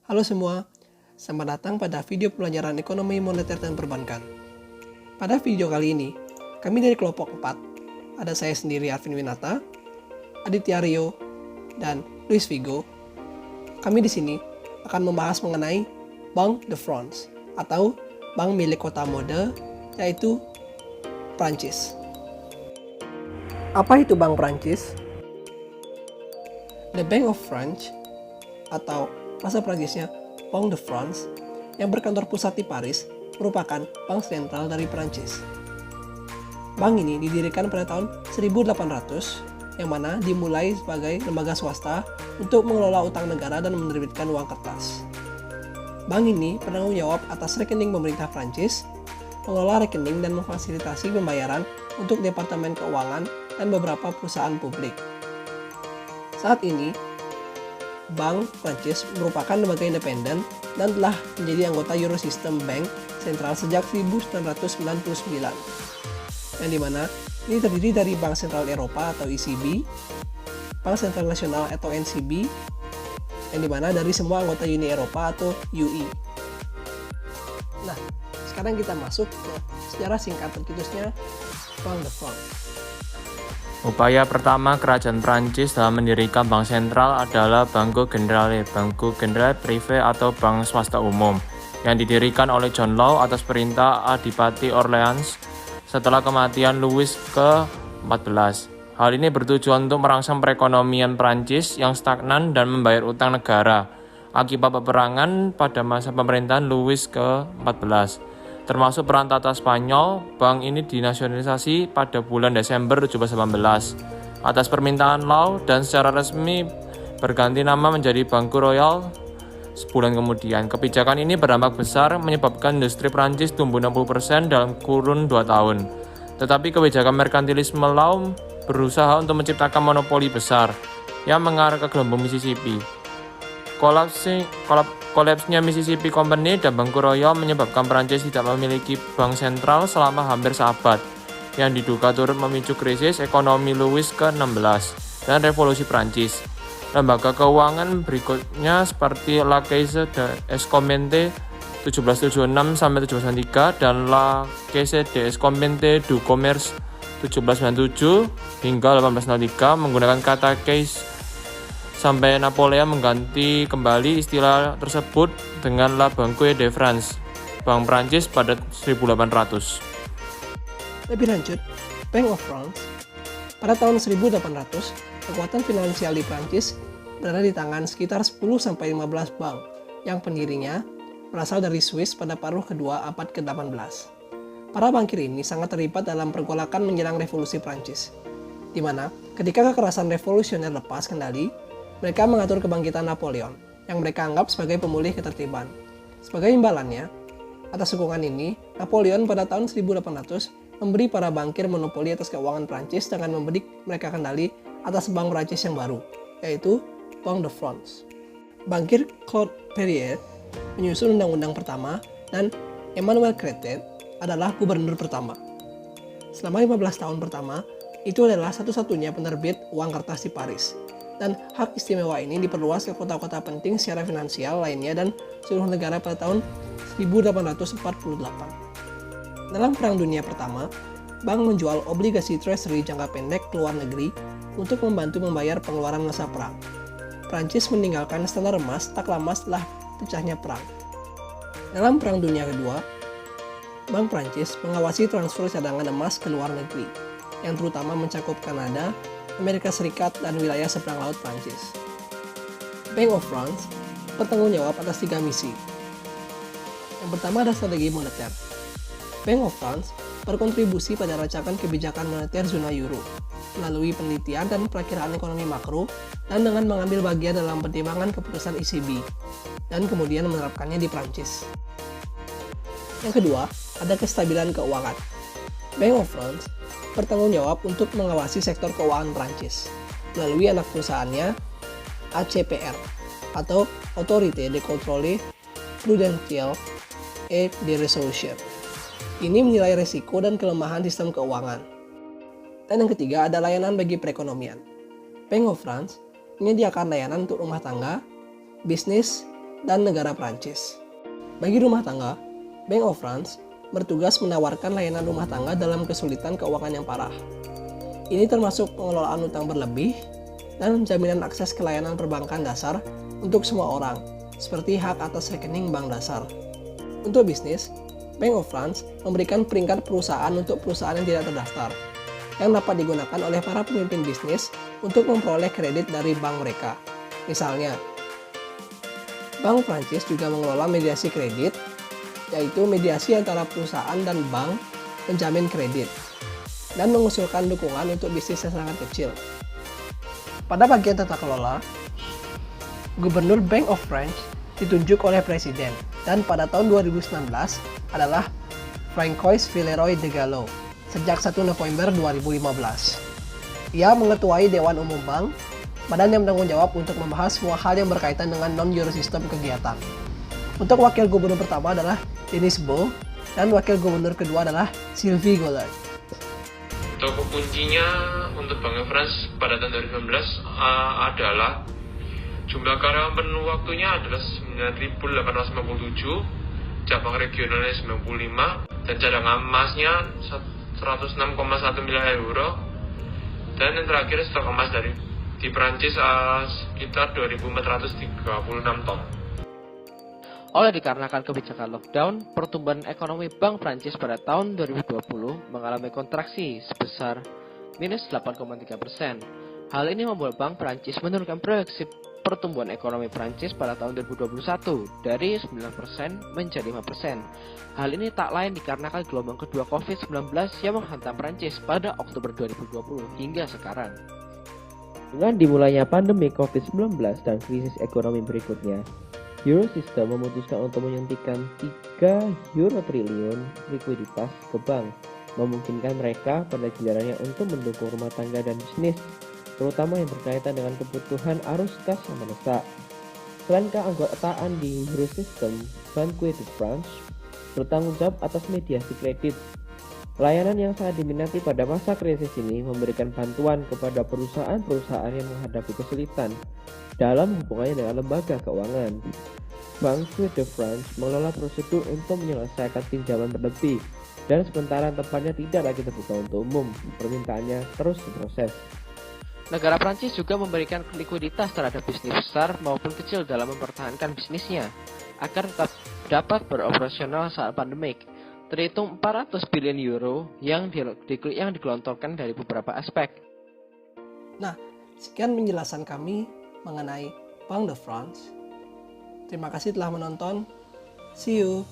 Halo semua, selamat datang pada video pelajaran ekonomi moneter dan perbankan. Pada video kali ini, kami dari kelompok 4, ada saya sendiri Arvin Winata, Aditya Rio, dan Luis Vigo. Kami di sini akan membahas mengenai Banque de France atau bank milik kota mode, yaitu Prancis. Apa itu Bank Prancis? The Bank of France atau bahasa Prancisnya Banque de France yang berkantor pusat di Paris merupakan bank sentral dari Prancis. Bank ini didirikan pada tahun 1800 yang mana dimulai sebagai lembaga swasta untuk mengelola utang negara dan menerbitkan uang kertas. Bank ini bertanggung jawab atas rekening pemerintah Prancis, mengelola rekening dan memfasilitasi pembayaran untuk Departemen Keuangan dan beberapa perusahaan publik. Saat ini, Bank Prancis merupakan lembaga independen dan telah menjadi anggota Eurosystem Bank Sentral sejak 1999, yang dimana ini terdiri dari Bank Sentral Eropa atau ECB, Bank Sentral Nasional atau NCB, yang dimana dari semua anggota Uni Eropa atau UE. Nah, sekarang kita masuk ke sejarah singkat tercetusnya Banque de France. Upaya pertama kerajaan Prancis dalam mendirikan bank sentral adalah Banque Generale Privé atau bank swasta umum, yang didirikan oleh John Law atas perintah Adipati Orleans setelah kematian Louis ke-14. Hal ini bertujuan untuk merangsang perekonomian Prancis yang stagnan dan membayar utang negara akibat peperangan pada masa pemerintahan Louis ke-14. Termasuk peran tata Spanyol, bank ini dinasionalisasi pada bulan Desember 1718 atas permintaan Law dan secara resmi berganti nama menjadi Banque Royale sebulan kemudian. Kebijakan ini berdampak besar menyebabkan industri Prancis tumbuh 60% dalam kurun 2 tahun. Tetapi kebijakan merkantilisme Law berusaha untuk menciptakan monopoli besar yang mengarah ke gelembung Mississippi. Kolapsnya Mississippi Company dan Banque Royale menyebabkan Prancis tidak memiliki bank sentral selama hampir seabad, yang diduga turut memicu krisis ekonomi Louis ke-16 dan revolusi Prancis. Lembaga keuangan berikutnya seperti La Caisse d'Escompte 1776-1793 dan La Caisse d'Escompte du Commerce 1797 hingga 1803 menggunakan kata caisse sampai Napoleon mengganti kembali istilah tersebut dengan La Banque de France, Bank Prancis pada 1800. Lebih lanjut, Bank of France, pada tahun 1800, kekuatan finansial di Prancis berada di tangan sekitar 10-15 bank yang pendirinya berasal dari Swiss pada paruh kedua abad ke-18. Para bankir ini sangat terlibat dalam pergolakan menjelang revolusi Prancis, di mana ketika kekerasan revolusioner lepas kendali, mereka mengatur kebangkitan Napoleon, yang mereka anggap sebagai pemulih ketertiban. Sebagai imbalannya, atas sokongan ini, Napoleon pada tahun 1800 memberi para bankir monopoli atas keuangan Prancis dengan memberi mereka kendali atas bank Prancis yang baru, yaitu Banque de France. Bankir Claude Perrier menyusun undang-undang pertama dan Emmanuel Cretet adalah gubernur pertama. Selama 15 tahun pertama, itu adalah satu-satunya penerbit uang kertas di Paris. Dan hak istimewa ini diperluas ke kota-kota penting secara finansial lainnya dan seluruh negara pada tahun 1848. Dalam Perang Dunia Pertama, bank menjual obligasi treasury jangka pendek ke luar negeri untuk membantu membayar pengeluaran masa perang. Prancis meninggalkan standar emas tak lama setelah pecahnya perang. Dalam Perang Dunia Kedua, Bank Prancis mengawasi transfer cadangan emas ke luar negeri, yang terutama mencakup Kanada, Amerika Serikat, dan wilayah seberang laut Prancis. Bank of France bertanggung jawab atas 3 misi. Yang pertama adalah strategi moneter. Bank of France berkontribusi pada rancangan kebijakan moneter zona euro melalui penelitian dan perakiraan ekonomi makro dan dengan mengambil bagian dalam pertimbangan keputusan ECB dan kemudian menerapkannya di Prancis. Yang kedua, ada kestabilan keuangan. Bank of France bertanggung jawab untuk mengawasi sektor keuangan Prancis melalui anak perusahaannya ACPR atau Autorité de Contrôle Prudentiel et de Resolution. Ini menilai risiko dan kelemahan sistem keuangan. Dan yang ketiga ada layanan bagi perekonomian. Bank of France menyediakan layanan untuk rumah tangga, bisnis, dan negara Prancis. Bagi rumah tangga, Bank of France bertugas menawarkan layanan rumah tangga dalam kesulitan keuangan yang parah. Ini termasuk pengelolaan utang berlebih dan jaminan akses ke layanan perbankan dasar untuk semua orang, seperti hak atas rekening bank dasar. Untuk bisnis, Bank of France memberikan peringkat perusahaan untuk perusahaan yang tidak terdaftar, yang dapat digunakan oleh para pemimpin bisnis untuk memperoleh kredit dari bank mereka. Misalnya, Bank Prancis juga mengelola mediasi kredit, yaitu mediasi antara perusahaan dan bank penjamin kredit, dan mengusulkan dukungan untuk bisnis yang sangat kecil. Pada bagian tata kelola, Gubernur Bank of France ditunjuk oleh Presiden, dan pada tahun 2019 adalah Francois Villeroy de Galhau sejak 1 November 2015. Ia mengetuai Dewan Umum Bank, badan yang bertanggung jawab untuk membahas semua hal yang berkaitan dengan non-Eurosystem kegiatan. Untuk wakil gubernur pertama adalah Denis Bou, dan wakil gubernur kedua adalah Sylvie Goulart. Toko kuncinya untuk Bank of France pada tahun 2019 adalah jumlah karyawan penuh waktunya adalah 9.857, cabang regionalnya 95, dan cadangan emasnya 106,1 miliar euro. Dan yang terakhir stok emas di Prancis sekitar 2.436 ton. Oleh dikarenakan kebijakan lockdown, pertumbuhan ekonomi Bank Prancis pada tahun 2020 mengalami kontraksi sebesar minus 8,3%. Hal ini membuat Bank Prancis menurunkan proyeksi pertumbuhan ekonomi Prancis pada tahun 2021 dari 9% menjadi 5%. Hal ini tak lain dikarenakan gelombang kedua COVID-19 yang menghantam Prancis pada Oktober 2020 hingga sekarang. Dengan dimulainya pandemi COVID-19 dan krisis ekonomi berikutnya, Eurosystem memutuskan untuk menyuntikkan 3 euro triliun likuiditas ke bank, memungkinkan mereka pada gilirannya untuk mendukung rumah tangga dan bisnis, terutama yang berkaitan dengan kebutuhan arus kas yang mendesak. Selain keanggotaan di Eurosystem, Banque de France bertanggung jawab atas mediasi kredit. Layanan yang sangat diminati pada masa krisis ini memberikan bantuan kepada perusahaan-perusahaan yang menghadapi kesulitan dalam hubungannya dengan lembaga keuangan. Banque de France mengelola prosedur untuk menyelesaikan pinjaman berlebih, dan sementara tempatnya tidak lagi terbuka untuk umum, permintaannya terus diproses. Negara Prancis juga memberikan likuiditas terhadap bisnis besar maupun kecil dalam mempertahankan bisnisnya agar tetap dapat beroperasional saat pandemik. Terhitung 400 billion euro yang digelontorkan dari beberapa aspek. Nah, sekian penjelasan kami mengenai Bank de France. Terima kasih telah menonton. See you.